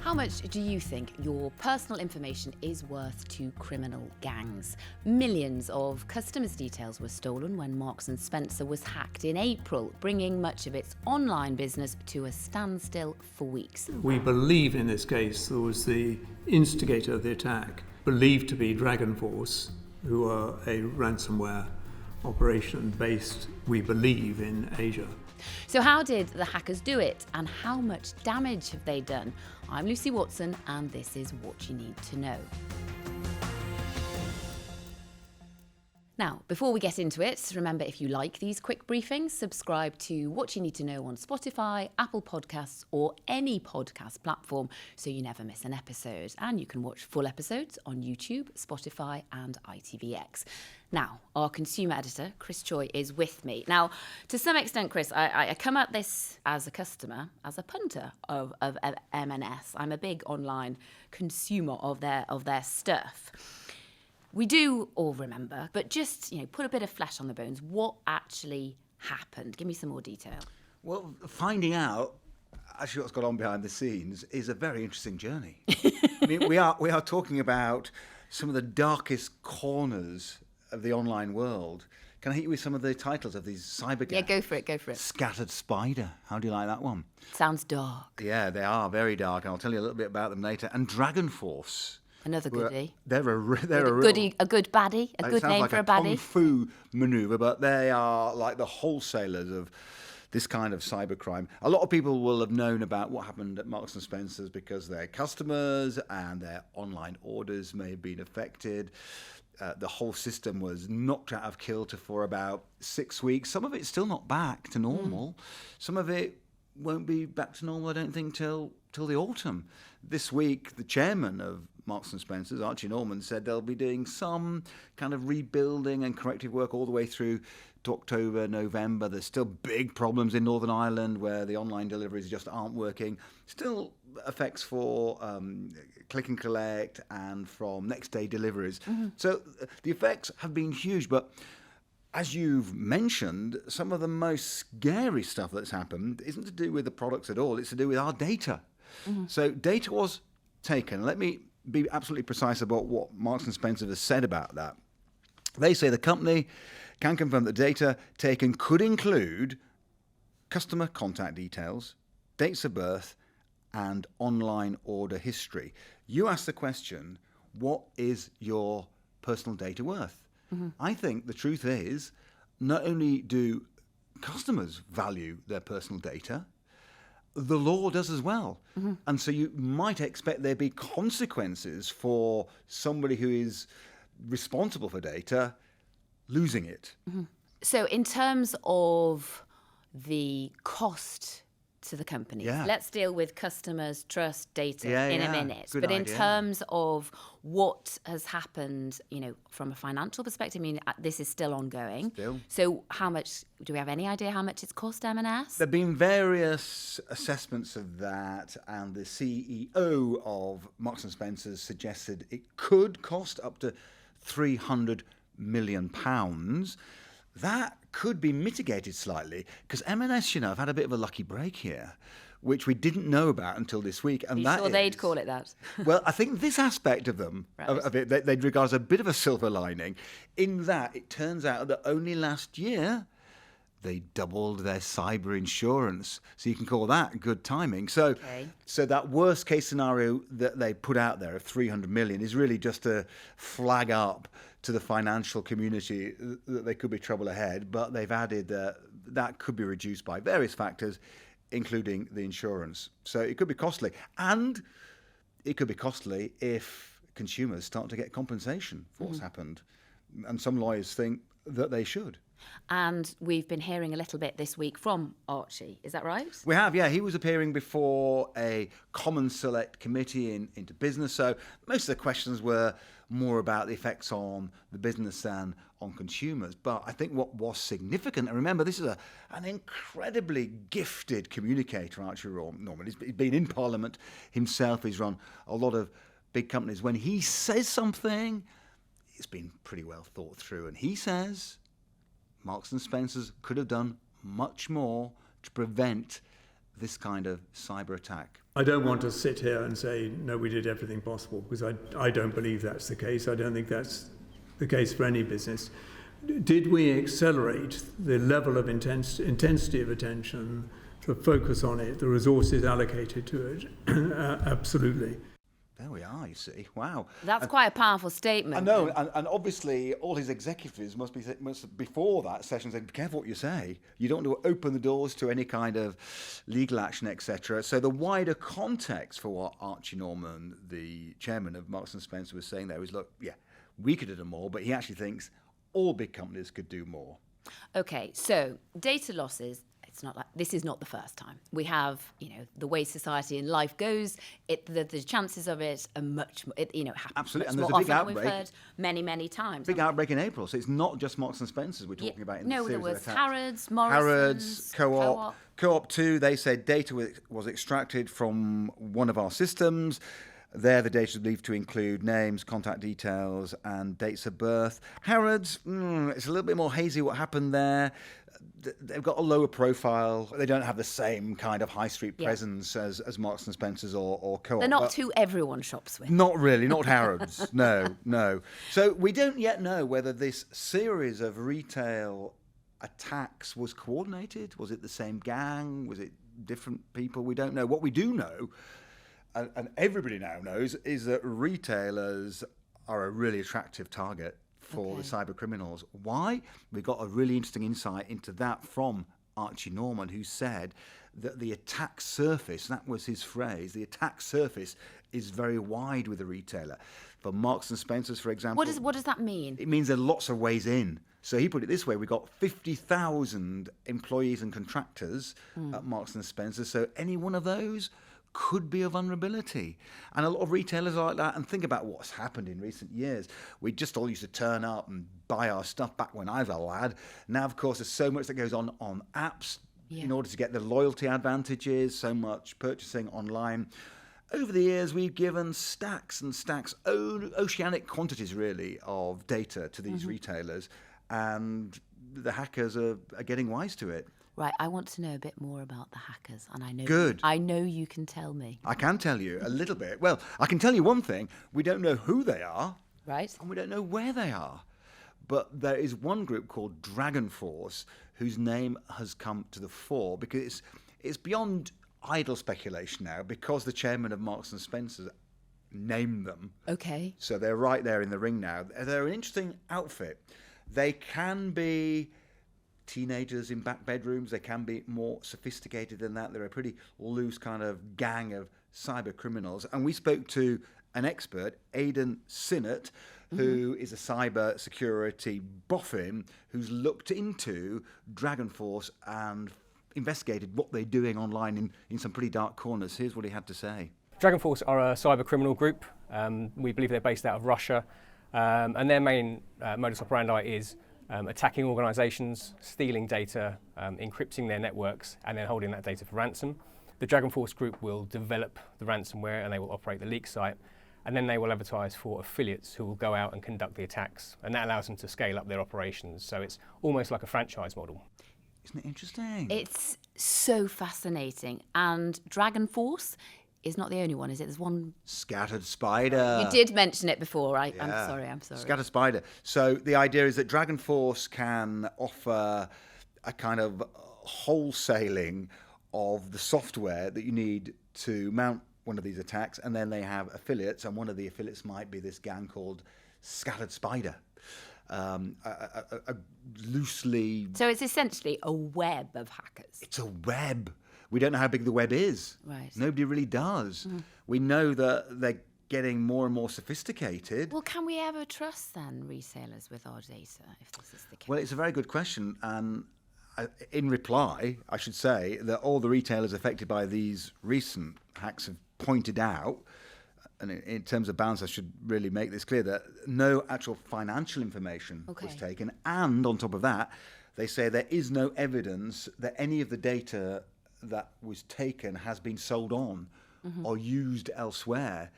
How much do you think your personal information is worth to criminal gangs? Millions of customers' details were stolen when Marks & Spencer was hacked in April, bringing much of its online business to a standstill for weeks. We believe in this case there was the instigator of the attack, believed to be DragonForce, who are a ransomware operation based, we believe, in Asia. So how did the hackers do it, and how much damage have they done? I'm Lucy Watson, and this is What You Need to Know. Now, before we get into it, remember, if you like these quick briefings, subscribe to What You Need to Know on Spotify, Apple Podcasts, or any podcast platform so you never miss an episode. And you can watch full episodes on YouTube, Spotify, and ITVX. Now, our consumer editor, Choi, is with me. Now, to some extent, Chris, I come at this as a customer, as a punter of M&S. I'm a big online consumer of their stuff. We do all remember, but just, put a bit of flesh on the bones. What actually happened? Give me some more detail. Well, finding out actually what's gone on behind the scenes is a very interesting journey. I mean, we are talking about some of the darkest corners of the online world. Can I hit you with some of the titles of these cyber gangs? Yeah, go for it. Scattered Spider. How do you like that one? Sounds dark. Yeah, they are very dark, and I'll tell you a little bit about them later. And Another DragonForce. goodie. They're a good baddie, a good name for a baddie. Kung fu maneuver, but they are like the wholesalers of this kind of cybercrime. A lot of people will have known about what happened at Marks & Spencer's because their customers and their online orders may have been affected. The whole system was knocked out of kilter for about 6 weeks. Some of it's still not back to normal. Some of it won't be back to normal, I don't think, till the autumn. This week, the chairman of Marks & Spencer's, Archie Norman, said they'll be doing some kind of rebuilding and corrective work all the way through to October, November. There's still big problems in Northern Ireland where the online deliveries just aren't working. Still effects for click and collect and from next day deliveries. Mm-hmm. So the effects have been huge, but as you've mentioned, some of the most scary stuff that's happened isn't to do with the products at all. It's to do with our data. Mm-hmm. So data was taken. Let me be absolutely precise about what Marks & Spencer has said about that. They say the company can confirm that data taken could include customer contact details, dates of birth, and online order history. You asked the question, what is your personal data worth? Mm-hmm. I think the truth is, not only do customers value their personal data, the law does as well. Mm-hmm. And so you might expect there be consequences for somebody who is responsible for data losing it. Mm-hmm. So in terms of the cost to the companies, let's deal with customers, trust, data in a minute. Good but idea. In terms of what has happened, from a financial perspective, this is still ongoing. So how much, do we have any idea how much it's cost M&S? There have been various assessments of that, and the CEO of Marks & Spencer's suggested it could cost up to £300 million. That could be mitigated slightly because M&S, have had a bit of a lucky break here, which we didn't know about until this week. And you sure they'd call it that? Well, I think this aspect of them, of it, they'd regard as a bit of a silver lining, in that it turns out that only last year they doubled their cyber insurance. So you can call that good timing. So that worst case scenario that they put out there of 300 million is really just to flag up to the financial community that there could be trouble ahead. But they've added that could be reduced by various factors, including the insurance. So it could be costly. And it could be costly if consumers start to get compensation for what's happened. And some lawyers think that they should. And we've been hearing a little bit this week from Archie, is that right? We have, yeah. He was appearing before a common select committee into business. So most of the questions were more about the effects on the business than on consumers. But I think what was significant, and remember, this is an incredibly gifted communicator, Archie Norman. He's been in Parliament himself. He's run a lot of big companies. When he says something, it's been pretty well thought through. And he says Marks & Spencer's could have done much more to prevent this kind of cyber attack? I don't want to sit here and say, no, we did everything possible, because I don't believe that's the case. I don't think that's the case for any business. Did we accelerate the level of intensity of attention, the focus on it, the resources allocated to it? Absolutely. There we are, you see. Wow. That's quite a powerful statement. I know, and obviously all his executives must before that session say, be careful what you say. You don't want to open the doors to any kind of legal action, etc. So the wider context for what Archie Norman, the chairman of Marks & Spencer, was saying there was, look, yeah, we could have done more, but he actually thinks all big companies could do more. Okay, so data losses. It's not like this is not the first time. We have, the way society and life goes. The chances of it are much more. Happens absolutely, much and there's more a big often than outbreak. We've heard many times. Big outbreak in April, so it's not just Marks & Spencer's we're talking about in this No, there series of was attacks. Harrods, Morrison's, Harrods, Co-op 2. They said data was extracted from one of our systems. There, the data is believed to include names, contact details, and dates of birth. Harrods, it's a little bit more hazy what happened there. They've got a lower profile. They don't have the same kind of high street presence as Marks & Spencer's or Co-op. They're not who everyone shops with. Not really, not Harrods. No. So we don't yet know whether this series of retail attacks was coordinated. Was it the same gang? Was it different people? We don't know. What we do know, and everybody now knows, is that retailers are a really attractive target for the cyber criminals. Why? We got a really interesting insight into that from Archie Norman, who said that the attack surface, that was his phrase, the attack surface is very wide with the retailer. For Marks & Spencer's, for example... What does that mean? It means there are lots of ways in. So he put it this way, we've got 50,000 employees and contractors at Marks & Spencer, so any one of those could be a vulnerability. And a lot of retailers are like that. And think about what's happened in recent years. We just all used to turn up and buy our stuff back when I was a lad. Now, of course, there's so much that goes on apps in order to get the loyalty advantages, so much purchasing online. Over the years, we've given stacks and stacks, oceanic quantities, really, of data to these retailers. And the hackers are getting wise to it. Right, I want to know a bit more about the hackers, and I know Good. I know you can tell me. I can tell you a little bit. Well, I can tell you one thing. We don't know who they are. Right. And we don't know where they are. But there is one group called DragonForce whose name has come to the fore because it's beyond idle speculation now because the chairman of Marks & Spencer named them. Okay. So they're right there in the ring now. They're an interesting outfit. They can be teenagers in back bedrooms. They can be more sophisticated than that. They're a pretty loose kind of gang of cyber criminals. And we spoke to an expert, Aidan Sinnott, who is a cyber security boffin who's looked into DragonForce and investigated what they're doing online in some pretty dark corners. Here's what he had to say. DragonForce are a cyber criminal group. We believe they're based out of Russia. And their main modus operandi is attacking organisations, stealing data, encrypting their networks, and then holding that data for ransom. The DragonForce group will develop the ransomware and they will operate the leak site, and then they will advertise for affiliates who will go out and conduct the attacks, and that allows them to scale up their operations. So it's almost like a franchise model. Isn't it interesting? It's so fascinating. And DragonForce is not the only one, is it? There's one... Scattered Spider. You did mention it before, right? Yeah. I'm sorry. Scattered Spider. So the idea is that DragonForce can offer a kind of wholesaling of the software that you need to mount one of these attacks, and then they have affiliates, and one of the affiliates might be this gang called Scattered Spider. A loosely... So it's essentially a web of hackers. It's a web. We don't know how big the web is. Right. Nobody really does. We know that they're getting more and more sophisticated. Well, can we ever trust then retailers with our data if this is the case? Well, it's a very good question. And in reply, I should say that all the retailers affected by these recent hacks have pointed out, and in terms of balance, I should really make this clear, that no actual financial information was taken. And on top of that, they say there is no evidence that any of the data that was taken has been sold on or used elsewhere.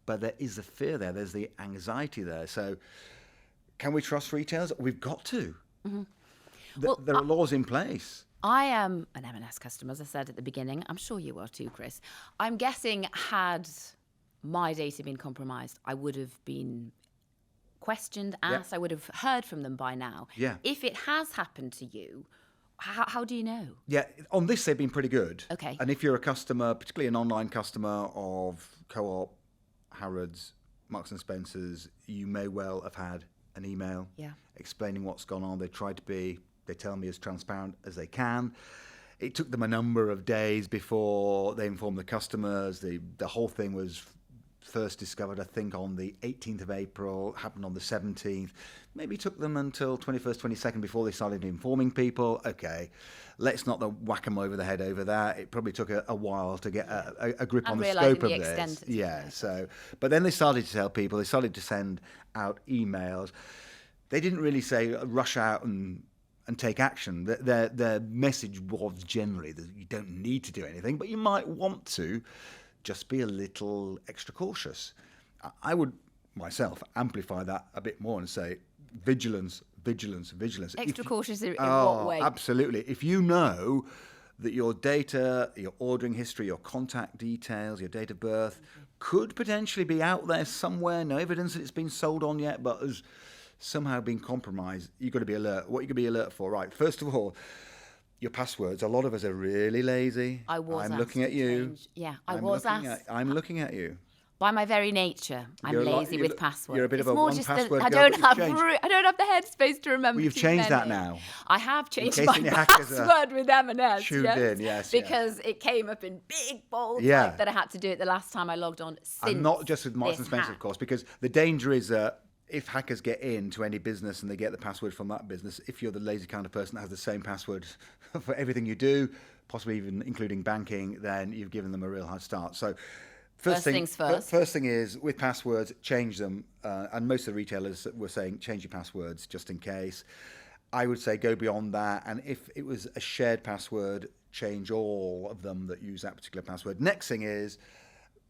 But there is the fear there. There's the anxiety there. So can we trust retailers? We've got to. There are laws in place. I am an M&S customer, as I said at the beginning. I'm sure you are too, Chris. I'm guessing had my data been compromised, I would have been questioned, asked, I would have heard from them by now. Yeah. If it has happened to you, how do you know? Yeah, on this they've been pretty good. Okay. And if you're a customer, particularly an online customer of Co-op, Harrods, Marks and Spencer's, you may well have had an email explaining what's gone on. They tell me as transparent as they can. It took them a number of days before they informed the customers. The whole thing was first discovered, I think, on the 18th of April, happened on the 17th. Maybe took them until 21st, 22nd before they started informing people. Okay, let's not whack them over the head over that. It probably took a while to get a grip on the scope of this. Yeah, so, but then they started to tell people, they started to send out emails. They didn't really say rush out and take action. Their message was generally that you don't need to do anything, but you might want to just be a little extra cautious. I would myself amplify that a bit more and say vigilance, vigilance, vigilance. Extra cautious in what way? Absolutely. If you know that your data, your ordering history, your contact details, your date of birth could potentially be out there somewhere, no evidence that it's been sold on yet, but has somehow been compromised, you've got to be alert. What are you going to be alert for? Right, first of all, your passwords. A lot of us are really lazy. I'm looking at you. I'm looking at you. By my very nature, I'm lazy with passwords. You're a bit it's of a more one just password I girl. don't have the headspace to remember. Well, you've changed that now. I have changed in my case any hackers password with M&S. tuned in, yes, because it came up in big bold Yeah. type that I had to do it the last time I logged on. And not just with Marks and Spencer, of course, because the danger is that if hackers get into any business and they get the password from that business, if you're the lazy kind of person that has the same password for everything you do, possibly even including banking, then you've given them a real hard start. So first things first. First thing is, with passwords, change them. And most of the retailers were saying, change your passwords just in case. I would say go beyond that. And if it was a shared password, change all of them that use that particular password. Next thing is,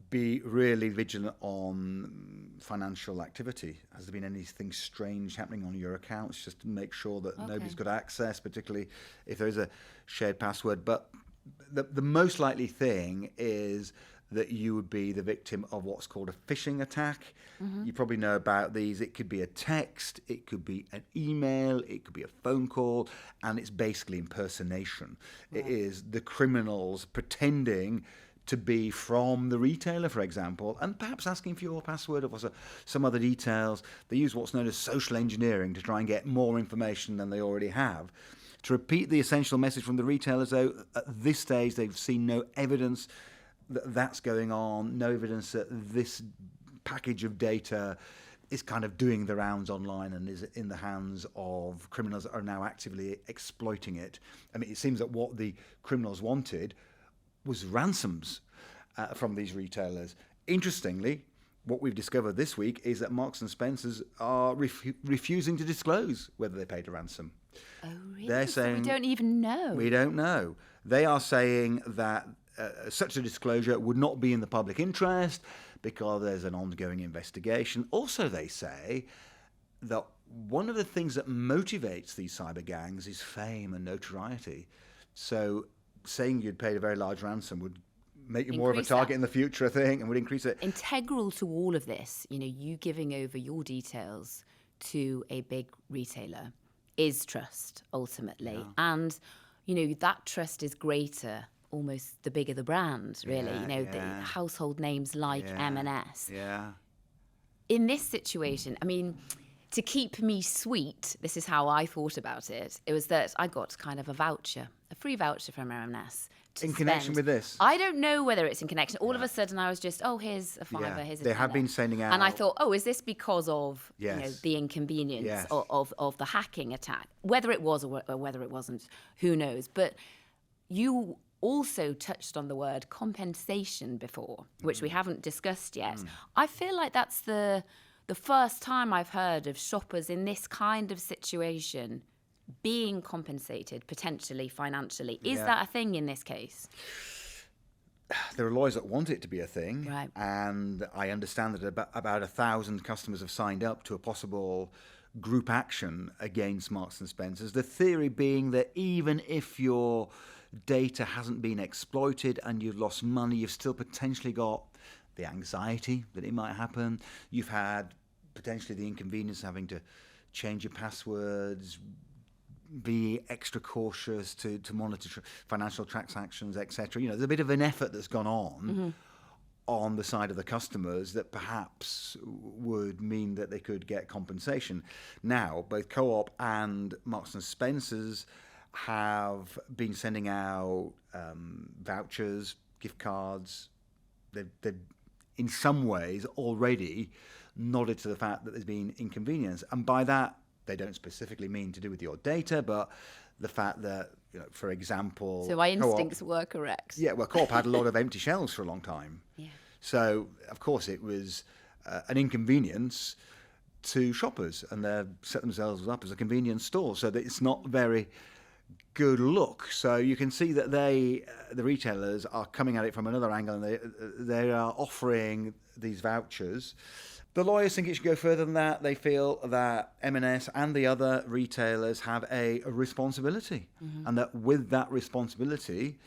be really vigilant on financial activity. Has there been anything strange happening on your accounts? Just to make sure that nobody's got access, particularly if there is a shared password. But the most likely thing is that you would be the victim of what's called a phishing attack. You probably know about these. It could be a text, it could be an email, it could be a phone call, and it's basically impersonation. Right. It is the criminals pretending to be from the retailer, for example, and perhaps asking for your password or some other details. They use what's known as social engineering to try and get more information than they already have. To repeat the essential message from the retailers, though, at this stage, they've seen no evidence that that's going on, no evidence that this package of data is kind of doing the rounds online and is in the hands of criminals that are now actively exploiting it. I mean, it seems that what the criminals wanted was ransoms from these retailers. Interestingly, what we've discovered this week is that Marks and Spencer's are refusing to disclose whether they paid a ransom. Oh, really? They're saying, so we don't even know. We don't know. They are saying that such a disclosure would not be in the public interest because there's an ongoing investigation. Also, they say that one of the things that motivates these cyber gangs is fame and notoriety. So saying you'd paid a very large ransom would make you more of a target in the future, I think, and would increase it. Integral to all of this, you giving over your details to a big retailer is trust, ultimately. Yeah. And, that trust is greater almost the bigger the brand, really. The household names like M&S. Yeah. In this situation, I mean, to keep me sweet, this is how I thought about it. It was that I got kind of a free voucher from M&S. In connection with this? I don't know whether it's in connection. All of a sudden I was just, here's a £5, here's a They £10. have been sending out. And I thought, is this because of the inconvenience of the hacking attack? Whether it was or whether it wasn't, who knows? But you also touched on the word compensation before, which we haven't discussed yet. I feel like that's the first time I've heard of shoppers in this kind of situation being compensated, potentially financially. Is that a thing in this case? There are lawyers that want it to be a thing. Right. And I understand that about 1,000 customers have signed up to a possible group action against Marks and Spencer's. The theory being that even if your data hasn't been exploited and you've lost money, you've still potentially got the anxiety that it might happen. You've had potentially the inconvenience of having to change your passwords, be extra cautious to monitor financial transactions, etc. There's a bit of an effort that's gone on the side of the customers that perhaps would mean that they could get compensation. Now, both Co-op and Marks and Spencer's have been sending out vouchers, gift cards. They've in some ways already nodded to the fact that there's been inconvenience, and by that they don't specifically mean to do with your data, but the fact that, for example... So my instincts were correct. Yeah, well, Co-op had a lot of empty shelves for a long time. Yeah. So, of course, it was an inconvenience to shoppers, and they've set themselves up as a convenience store, so that it's not very good look. So you can see that the retailers are coming at it from another angle, and they are offering these vouchers. The lawyers think it should go further than that. They feel that M&S and the other retailers have a responsibility, and that with that responsibility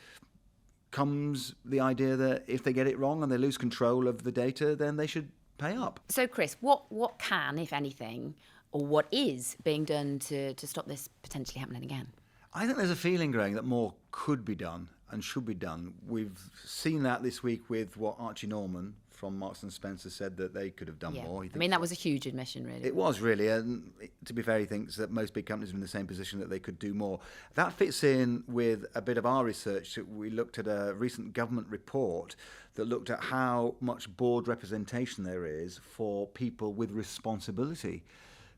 comes the idea that if they get it wrong and they lose control of the data, then they should pay up. So, Chris, what can, if anything, or what is being done to stop this potentially happening again? I think there's a feeling growing that more could be done and should be done. We've seen that this week with what Archie Norman from Marks and Spencer said, that they could have done more. I mean, that was a huge admission, really. It was really, and to be fair, he thinks that most big companies are in the same position, that they could do more. That fits in with a bit of our research. We looked at a recent government report that looked at how much board representation there is for people with responsibility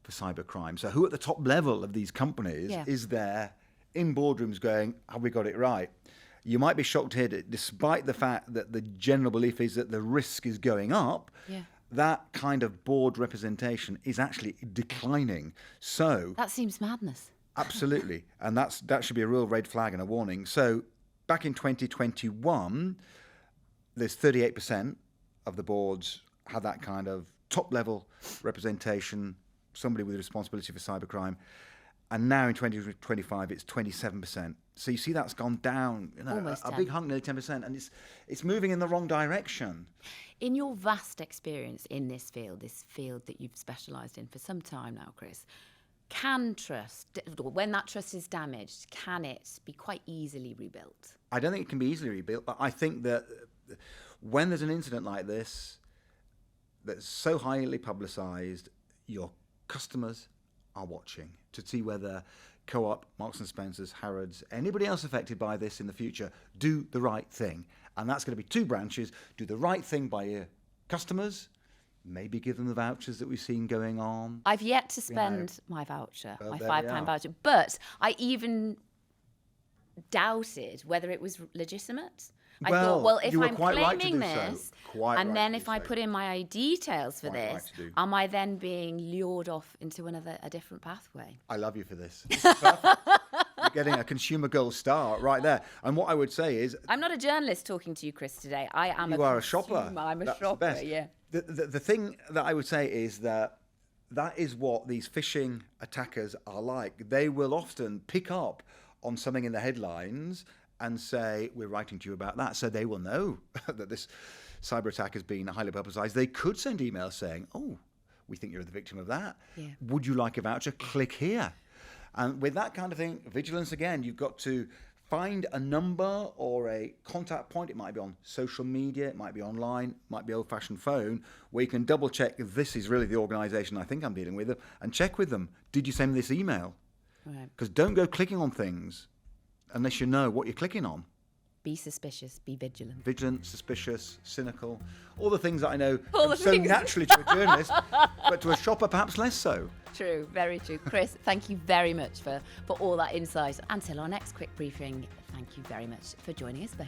for cybercrime. So who at the top level of these companies is there in boardrooms going, have we got it right? You might be shocked to hear that despite the fact that the general belief is that the risk is going up, that kind of board representation is actually declining. So that seems madness. Absolutely. And that should be a real red flag and a warning. So back in 2021, there's 38% of the boards had that kind of top level representation, somebody with responsibility for cybercrime. And now in 2025, it's 27%. So you see that's gone down, a big hunk, nearly 10%, and it's moving in the wrong direction. In your vast experience in this field that you've specialised in for some time now, Chris, can trust, when that trust is damaged, can it be quite easily rebuilt? I don't think it can be easily rebuilt, but I think that when there's an incident like this that's so highly publicised, your customers are watching to see whether Co-op, Marks and Spencer's, Harrods, anybody else affected by this in the future do the right thing. And that's going to be two branches. Do the right thing by your customers, maybe give them the vouchers that we've seen going on. I've yet to spend my voucher, my £5 voucher, but I even doubted whether it was legitimate. I thought, well, if I'm claiming this, and then if I put in my details for this, am I then being lured off into a different pathway? I love you for this. This is perfect. You're getting a consumer gold star right there. And what I would say is... I'm not a journalist talking to you, Chris, today. I am You are a shopper. I'm a That's shopper, the best. yeah. The thing that I would say is that is what these phishing attackers are like. They will often pick up on something in the headlines and say, we're writing to you about that. So they will know that this cyber attack has been highly publicised. They could send emails saying, oh, we think you're the victim of that. Yeah. Would you like a voucher? Click here. And with that kind of thing, vigilance again, you've got to find a number or a contact point. It might be on social media, it might be online, it might be old-fashioned phone, where you can double check if this is really the organisation I think I'm dealing with, and check with them. Did you send this email? Because don't go clicking on things unless you know what you're clicking on. Be suspicious, be vigilant. Vigilant, suspicious, cynical, all the things that I know so naturally to a journalist, but to a shopper perhaps less so. True, very true. Chris, thank you very much for all that insight. Until our next quick briefing, thank you very much for joining us both.